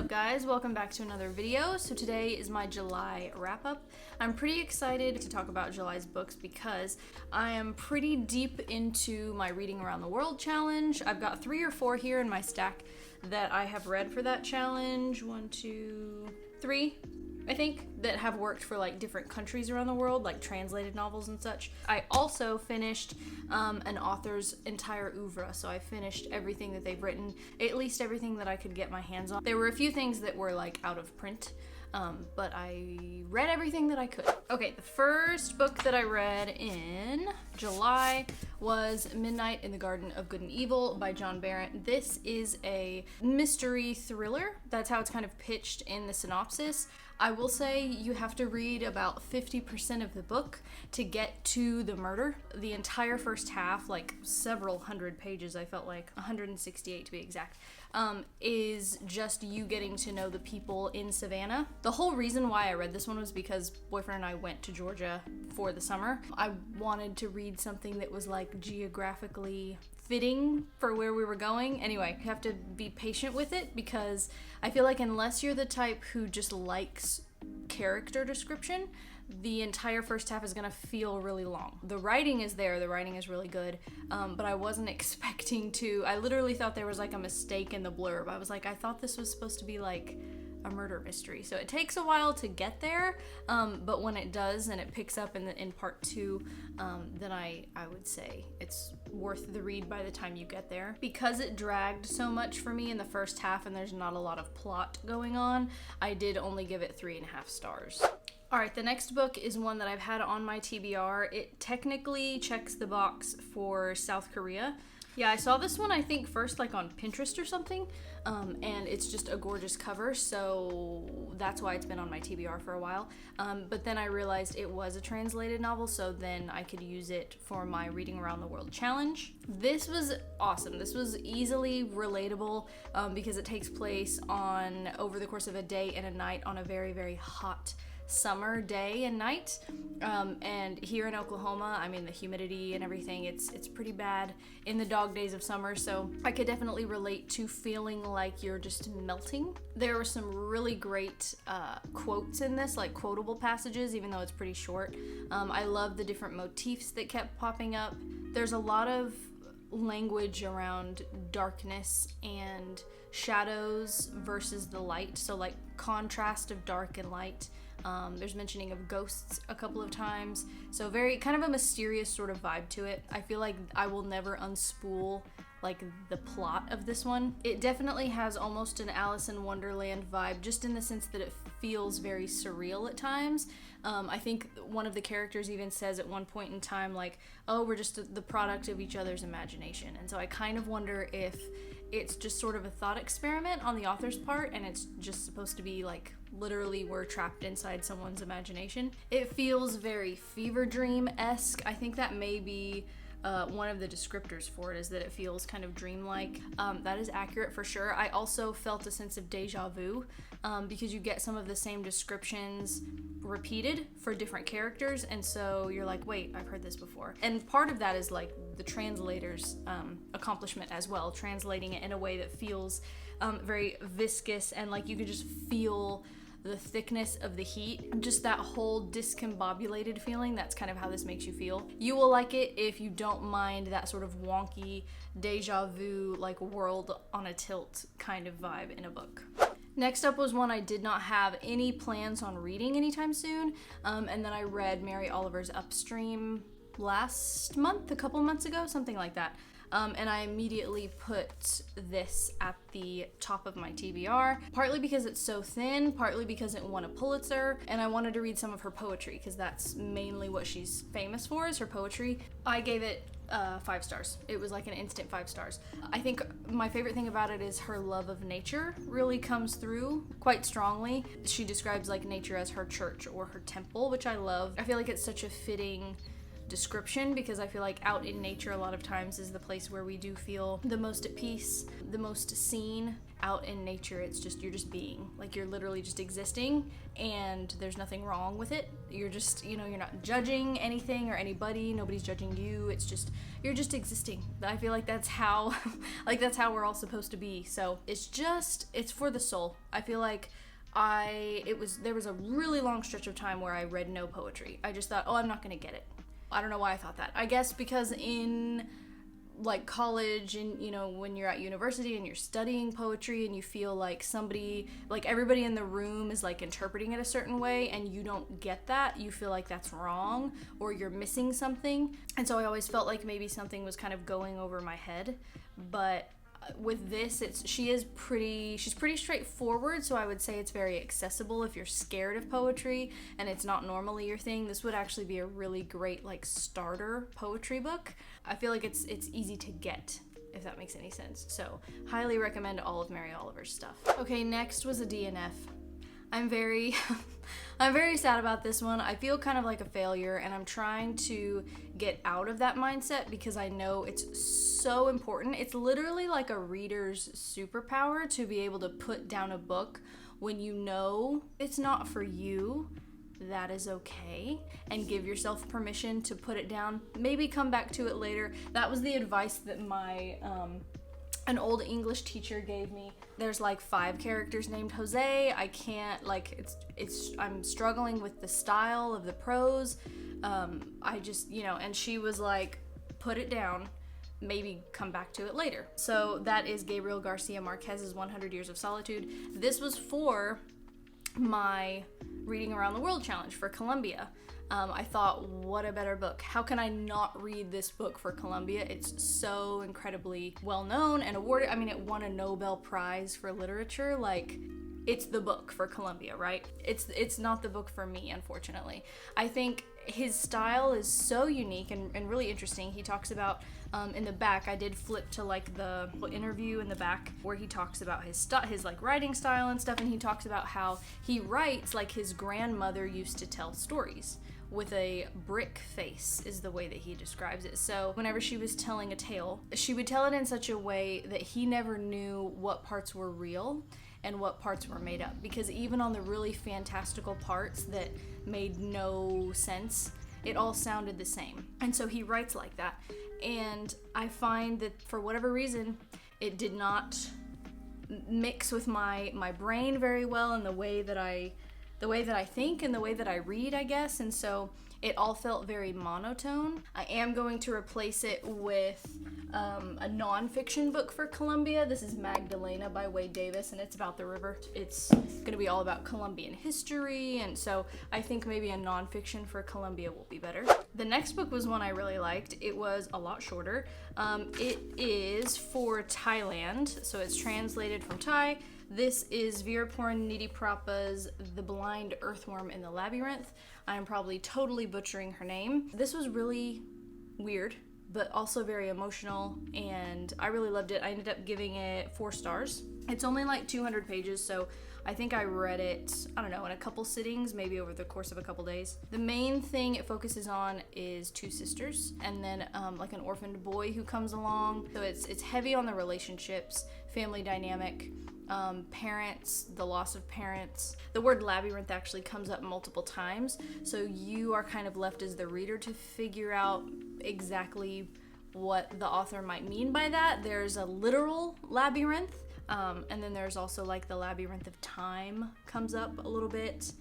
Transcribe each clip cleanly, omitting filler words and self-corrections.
up, guys? Welcome back to another video. So today is my July wrap-up. I'm pretty excited to talk about July's books because I am pretty deep into my Reading Around the World challenge. I've got 3 or 4 here in my stack that I have read for that challenge. 1, 2, 3, I think, that have worked for like different countries around the world, like translated novels and such. I also finished an author's entire oeuvre, so I finished everything that they've written, at least everything that I could get my hands on. There were a few things that were like out of print, but I read everything that I could. Okay, the first book that I read in July was Midnight in the Garden of Good and Evil by John Barrett. This is a mystery thriller. That's how it's kind of pitched in the synopsis. I will say you have to read about 50% of the book to get to the murder. The entire first half, like several hundred pages, I felt like 168 to be exact, is just you getting to know the people in Savannah. The whole reason why I read this one was because boyfriend and I went to Georgia for the summer. I wanted to read something that was like geographically fitting for where we were going. Anyway, you have to be patient with it because I feel like unless you're the type who just likes character description, the entire first half is gonna feel really long. The writing is there, the writing is really good, but I wasn't expecting to. I literally thought there was like a mistake in the blurb. I was like, I thought this was supposed to be like a murder mystery. So it takes a while to get there, but when it does and it picks up in part 2, then I would say it's worth the read by the time you get there. Because it dragged so much for me in the first half and there's not a lot of plot going on, I did only give it 3.5 stars. Alright, the next book is one that I've had on my TBR. It technically checks the box for South Korea. Yeah, I saw this one, I think, first like on Pinterest or something, and it's just a gorgeous cover, so that's why it's been on my TBR for a while. But then I realized it was a translated novel, so then I could use it for my Reading Around the World challenge. This was awesome. This was easily relatable because it takes place over the course of a day and a night on a very, very hot summer day and night, and here in Oklahoma, I mean, the humidity and everything, it's pretty bad in the dog days of summer, so I could definitely relate to feeling like you're just melting. There were some really great quotes in this, like quotable passages, even though it's pretty short. I love the different motifs that kept popping up. There's a lot of language around darkness and shadows versus the light, so like contrast of dark and light. There's mentioning of ghosts a couple of times, so very kind of a mysterious sort of vibe to it. I feel like I will never unspool like the plot of this one. It definitely has almost an Alice in Wonderland vibe, just in the sense that it feels very surreal at times. I think one of the characters even says at one point in time, like, oh, we're just the product of each other's imagination. And so I kind of wonder if it's just sort of a thought experiment on the author's part, and it's just supposed to be like literally we're trapped inside someone's imagination. It feels very fever dream-esque. I think that may be one of the descriptors for it, is that it feels kind of dreamlike. That is accurate for sure. I also felt a sense of deja vu because you get some of the same descriptions repeated for different characters, and so you're like, wait, I've heard this before. And part of that is like the translator's accomplishment as well, translating it in a way that feels very viscous, and like you could just feel the thickness of the heat, just that whole discombobulated feeling. That's kind of how this makes you feel. You will like it if you don't mind that sort of wonky deja vu, like world on a tilt kind of vibe in a book. Next up was one I did not have any plans on reading anytime soon, and then I read Mary Oliver's Upstream last month, a couple months ago, something like that. And I immediately put this at the top of my TBR, partly because it's so thin, partly because it won a Pulitzer, and I wanted to read some of her poetry, because that's mainly what she's famous for, is her poetry. I gave it 5 stars. It was like an instant 5 stars. I think my favorite thing about it is her love of nature really comes through quite strongly. She describes like nature as her church or her temple, which I love. I feel like it's such a fitting description, because I feel like out in nature a lot of times is the place where we do feel the most at peace, the most seen. Out in nature, it's just, you're just being, like, you're literally just existing, and there's nothing wrong with it. You're just, you know, you're not judging anything or anybody, nobody's judging you, it's just, you're just existing. I feel like that's how like that's how we're all supposed to be. So it's for the soul. I feel like there was a really long stretch of time where I read no poetry. I just thought, oh, I'm not gonna get it. I don't know why I thought that. I guess because in like college, and you know, when you're at university and you're studying poetry and you feel like everybody in the room is like interpreting it a certain way, and you don't get that, you feel like that's wrong or you're missing something. And so I always felt like maybe something was kind of going over my head. But with this, she's pretty straightforward, so I would say it's very accessible if you're scared of poetry and it's not normally your thing. This would actually be a really great like starter poetry book. I feel like it's easy to get, if that makes any sense. So highly recommend all of Mary Oliver's stuff. Okay, next was a DNF. I'm very sad about this one. I feel kind of like a failure, and I'm trying to get out of that mindset because I know it's so important. It's literally like a reader's superpower to be able to put down a book when you know it's not for you. That is okay, and give yourself permission to put it down. Maybe come back to it later. That was the advice that my an old English teacher gave me. There's like 5 characters named Jose. I can't, like, I'm struggling with the style of the prose. I just, you know, and she was like, put it down, maybe come back to it later. So that is Gabriel Garcia Marquez's 100 Years of Solitude. This was for my Reading Around the World challenge for Columbia. I thought, what a better book. How can I not read this book for Columbia? It's so incredibly well known and awarded. I mean, it won a Nobel Prize for literature. Like, it's the book for Columbia, right? It's not the book for me, unfortunately. I think his style is so unique and really interesting. He talks about, in the back, I did flip to like the interview in the back where he talks about his like writing style and stuff, and he talks about how he writes like his grandmother used to tell stories. With a brick face is the way that he describes it. So whenever she was telling a tale, she would tell it in such a way that he never knew what parts were real and what parts were made up, because even on the really fantastical parts that made no sense, it all sounded the same. And so he writes like that, and I find that for whatever reason it did not mix with my brain very well, and the way that I think and the way that I read, I guess. And so it all felt very monotone. I am going to replace it with a nonfiction book for Columbia. This is Magdalena by Wade Davis, and it's about the river. It's going to be all about Columbian history, and so I think maybe a nonfiction for Columbia will be better. The next book was one I really liked. It was a lot shorter. It is for Thailand, so it's translated from Thai. This is Veeraporn Nitiprapa's The Blind Earthworm in the Labyrinth. I am probably totally butchering her name. This was really weird, but also very emotional, and I really loved it. I ended up giving it 4 stars. It's only like 200 pages, so I think I read it, I don't know, in a couple sittings, maybe over the course of a couple days. The main thing it focuses on is 2 sisters, and then like an orphaned boy who comes along. So it's heavy on the relationships, family dynamic, parents, the loss of parents. The word labyrinth actually comes up multiple times, so you are kind of left as the reader to figure out exactly what the author might mean by that. There's a literal labyrinth, and then there's also like the labyrinth of time comes up a little bit.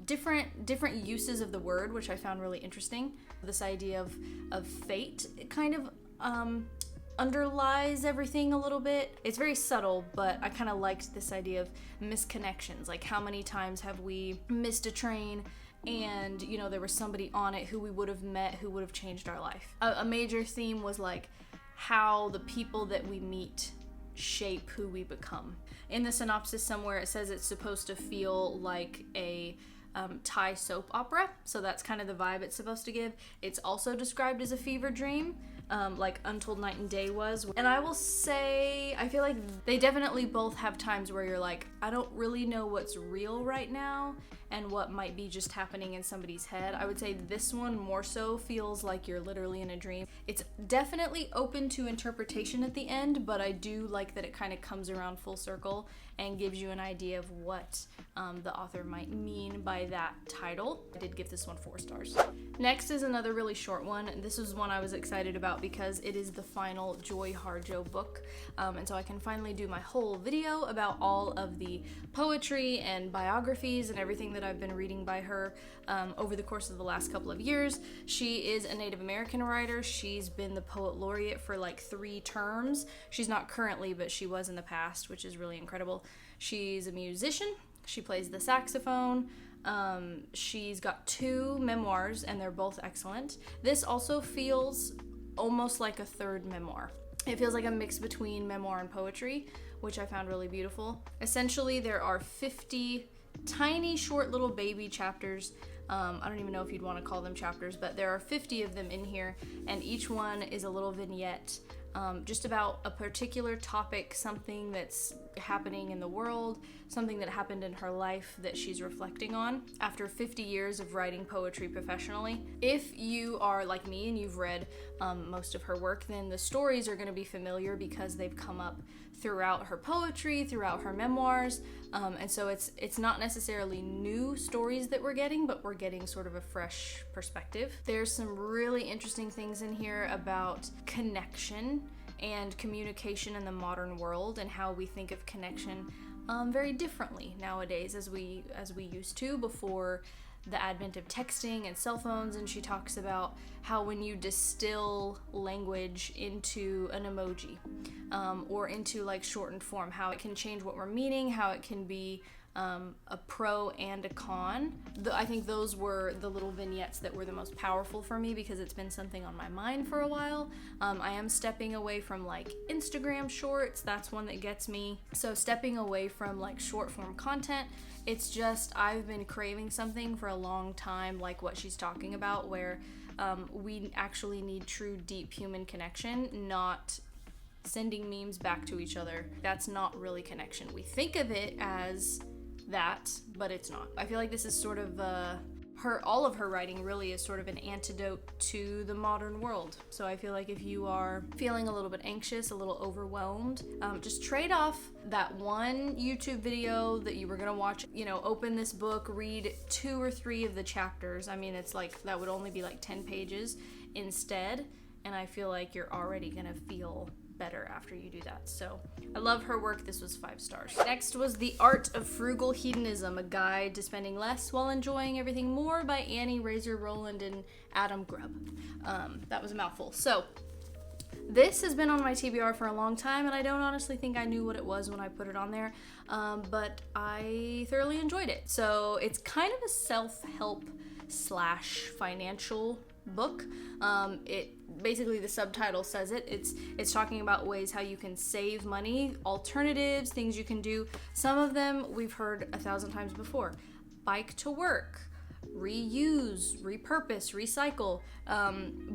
Different uses of the word, which I found really interesting. This idea of fate, it kind of underlies everything a little bit. It's very subtle, but I kind of liked this idea of misconnections. Like, how many times have we missed a train and, you know, there was somebody on it who we would have met who would have changed our life. A major theme was like how the people that we meet shape who we become. In the synopsis somewhere it says it's supposed to feel like a Thai soap opera, so that's kind of the vibe it's supposed to give. It's also described as a fever dream, like Untold Night and Day was. And I will say, I feel like they definitely both have times where you're like, I don't really know what's real right now, and what might be just happening in somebody's head. I would say this one more so feels like you're literally in a dream. It's definitely open to interpretation at the end, but I do like that it kind of comes around full circle and gives you an idea of what the author might mean by that title. I did give this one 4 stars. Next is another really short one. This was one I was excited about because it is the final Joy Harjo book, and so I can finally do my whole video about all of the poetry and biographies and everything that I've been reading by her over the course of the last couple of years. She is a Native American writer. She's been the poet laureate for like 3 terms. She's not currently, but she was in the past, which is really incredible. She's a musician. She plays the saxophone. She's got 2 memoirs, and they're both excellent. This also feels almost like a third memoir. It feels like a mix between memoir and poetry, which I found really beautiful. Essentially, there are 50 tiny, short little baby chapters. I don't even know if you'd want to call them chapters, but there are 50 of them in here, and each one is a little vignette just about a particular topic, something that's happening in the world, something that happened in her life that she's reflecting on after 50 years of writing poetry professionally. If you are like me and you've read most of her work, then the stories are going to be familiar because they've come up throughout her poetry, throughout her memoirs, and so it's not necessarily new stories that we're getting, but we're getting sort of a fresh perspective. There's some really interesting things in here about connection and communication in the modern world and how we think of connection very differently nowadays as we used to before the advent of texting and cell phones. And she talks about how when you distill language into an emoji or into like shortened form, how it can change what we're meaning, how it can be a pro and a con. I think those were the little vignettes that were the most powerful for me because it's been something on my mind for a while. I am stepping away from like Instagram shorts. That's one that gets me. So stepping away from like short form content. It's just I've been craving something for a long time, like what she's talking about, where we actually need true deep human connection, not sending memes back to each other. That's not really connection. We think of it as that, but it's not. I feel like this is sort of all of her writing really is sort of an antidote to the modern world. So I feel like if you are feeling a little bit anxious, a little overwhelmed, just trade off that one YouTube video that you were gonna watch, open this book, read 2 or 3 of the chapters. I mean, it's like, that would only be like 10 pages instead, and I feel like you're already gonna feel better after you do that. So I love her work. This was 5 stars. Next was The Art of Frugal Hedonism, a guide to spending less while enjoying everything more by Annie Razor Rowland and Adam Grubb. That was a mouthful. So this has been on my TBR for a long time, and I don't honestly think I knew what it was when I put it on there, but I thoroughly enjoyed it. So it's kind of a self-help / financial book. It basically, the subtitle says it. It's talking about ways how you can save money, alternatives, things you can do. Some of them we've heard 1,000 times before. Bike to work, reuse, repurpose, recycle.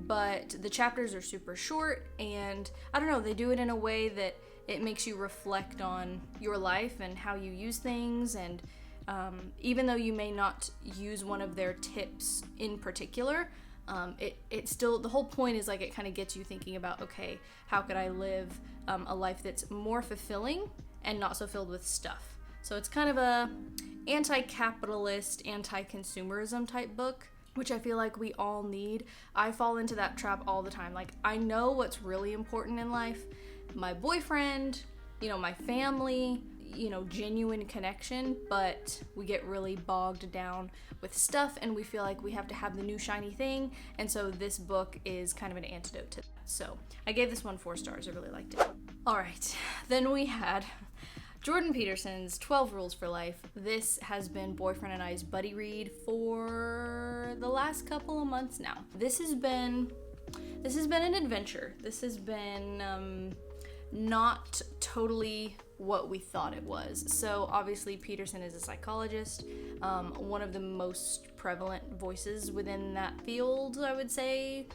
But the chapters are super short, and I don't know, they do it in a way that it makes you reflect on your life and how you use things. And even though you may not use one of their tips in particular, it still, the whole point is like it kind of gets you thinking about, okay, how could I live a life that's more fulfilling and not so filled with stuff? So it's kind of a anti-capitalist, anti-consumerism type book, which I feel like we all need. I fall into that trap all the time. Like, I know what's really important in life: my boyfriend, my family, genuine connection, but we get really bogged down with stuff and we feel like we have to have the new shiny thing. And so this book is kind of an antidote to that. So I gave this one 4 stars. I really liked it. All right, then we had Jordan Peterson's 12 Rules for Life. This has been boyfriend and I's buddy read for the last couple of months now. This has been an adventure. This has been not totally what we thought it was. So obviously Peterson is a psychologist, one of the most prevalent voices within that field, I would say,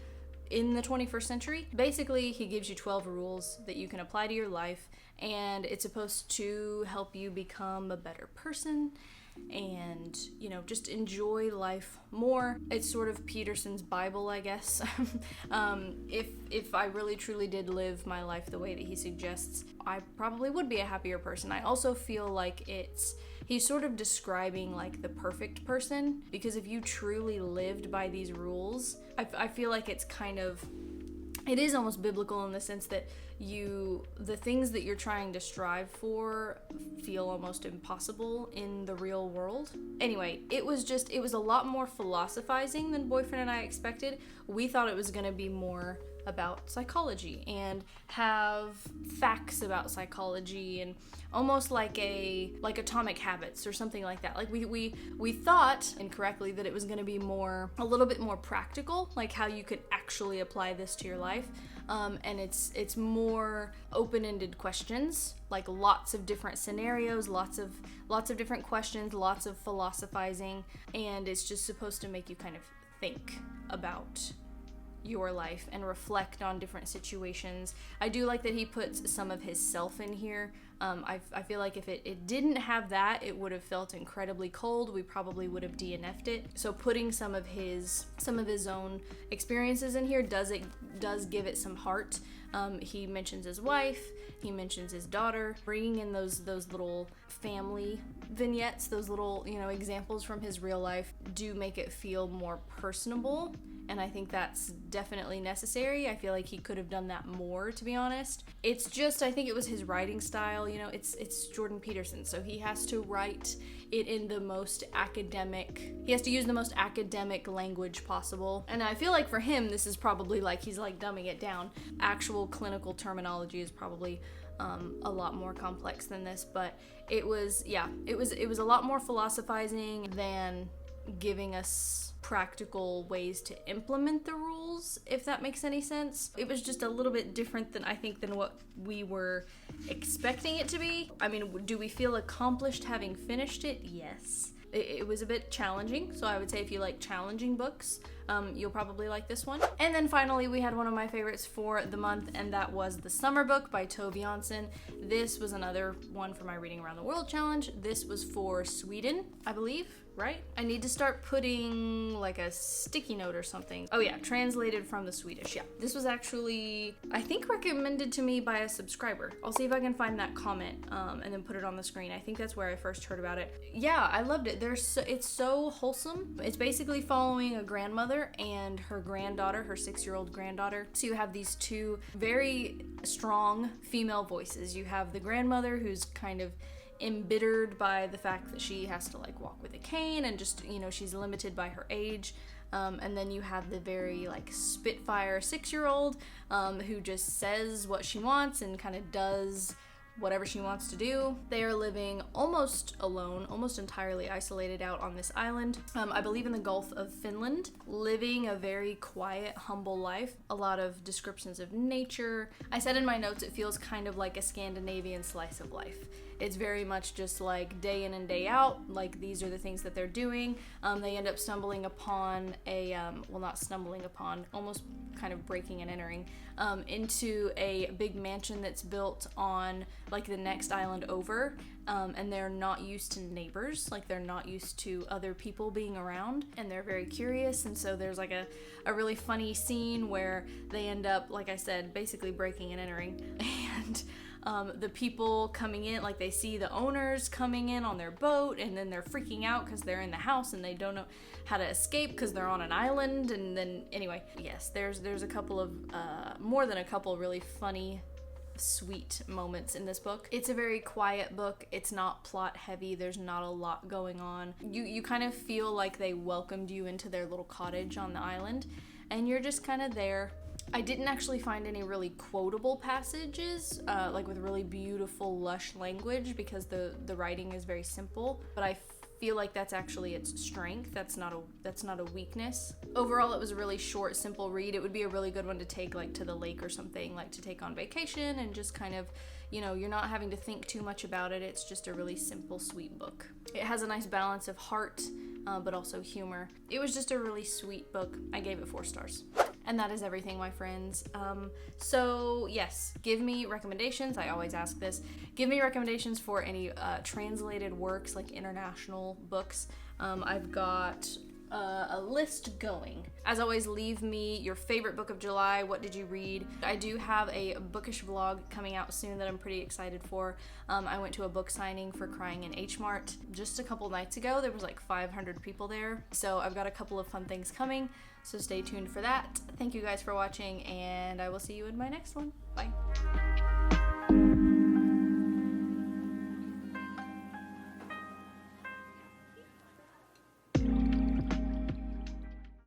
in the 21st century. Basically, he gives you 12 rules that you can apply to your life, and it's supposed to help you become a better person and, you know, just enjoy life more. It's sort of Peterson's Bible, I guess. If I really truly did live my life the way that he suggests, I probably would be a happier person. I also feel like he's sort of describing like the perfect person, because if you truly lived by these rules, I feel like it is almost biblical in the sense that the things that you're trying to strive for feel almost impossible in the real world. Anyway, it was a lot more philosophizing than Boyfriend and I expected. We thought it was going to be more about psychology and have facts about psychology, and almost like Atomic Habits or something like that. Like we thought incorrectly that it was going to be a little bit more practical, like how you could actually apply this to your life. And it's more open-ended questions, like lots of different scenarios, lots of different questions, lots of philosophizing, and it's just supposed to make you kind of think about your life and reflect on different situations. I do like that he puts some of his self in here. I feel like if it didn't have that, it would have felt incredibly cold. We probably would have DNF'd it. So putting some of his own experiences in here does give it some heart. He mentions his wife, he mentions his daughter, bringing in those little family vignettes, those little, you know, examples from his real life do make it feel more personable. And I think that's definitely necessary. I feel like he could have done that more, to be honest. It's just, I think it was his writing style, you know, it's Jordan Peterson, so he has to write it in the most academic, he has to use the most academic language possible. And I feel like for him, this is probably like, he's like dumbing it down. Actual clinical terminology is probably a lot more complex than this, but it was a lot more philosophizing than giving us practical ways to implement the rules, if that makes any sense. It was just a little bit different than what we were expecting it to be. I mean, do we feel accomplished having finished it? Yes. It was a bit challenging, so I would say if you like challenging books, you'll probably like this one. And then finally, we had one of my favorites for the month, and that was The Summer Book by Tove Jansson. This was another one for my Reading Around the World challenge. This was for Sweden, I believe, right? I need to start putting like a sticky note or something. Oh yeah, translated from the Swedish, yeah. This was actually, I think, recommended to me by a subscriber. I'll see if I can find that comment and then put it on the screen. I think that's where I first heard about it. Yeah, I loved it. It's so wholesome. It's basically following a grandmother and her granddaughter, her 6-year-old granddaughter. So you have these two very strong female voices. You have the grandmother, who's kind of embittered by the fact that she has to like walk with a cane and just, you know, she's limited by her age. And then you have the very like spitfire 6-year-old who just says what she wants and kind of does whatever she wants to do. They are living almost alone, almost entirely isolated out on this island, I believe in the Gulf of Finland, living a very quiet, humble life. A lot of descriptions of nature. I said in my notes it feels kind of like a Scandinavian slice of life. It's very much just like day in and day out, like these are the things that they're doing. They end up stumbling upon almost kind of breaking and entering into a big mansion that's built on like the next island over. And they're not used to neighbors, like they're not used to other people being around, and they're very curious. And so there's like a really funny scene where they end up, like I said, basically breaking and entering. And the people coming in, like they see the owners coming in on their boat, and then they're freaking out because they're in the house and they don't know how to escape because they're on an island. And then anyway, yes, there's a couple of more than a couple really funny, sweet moments in this book. It's a very quiet book. It's not plot heavy. There's not a lot going on. You kind of feel like they welcomed you into their little cottage on the island, and you're just kind of there. I didn't actually find any really quotable passages, like with really beautiful, lush language, because the writing is very simple, but I feel like that's actually its strength. That's not a weakness. Overall, it was a really short, simple read. It would be a really good one to take like to the lake or something, like to take on vacation and just kind of, you know, you're not having to think too much about it. It's just a really simple, sweet book. It has a nice balance of heart, but also humor. It was just a really sweet book. I gave it 4 stars. And that is everything, my friends. So yes, give me recommendations. I always ask this. Give me recommendations for any translated works, like international books. I've got a list going. As always, leave me your favorite book of July. What did you read? I do have a bookish vlog coming out soon that I'm pretty excited for. I went to a book signing for Crying in H Mart just a couple nights ago. There was like 500 people there. So I've got a couple of fun things coming. So stay tuned for that. Thank you guys for watching, and I will see you in my next one. Bye.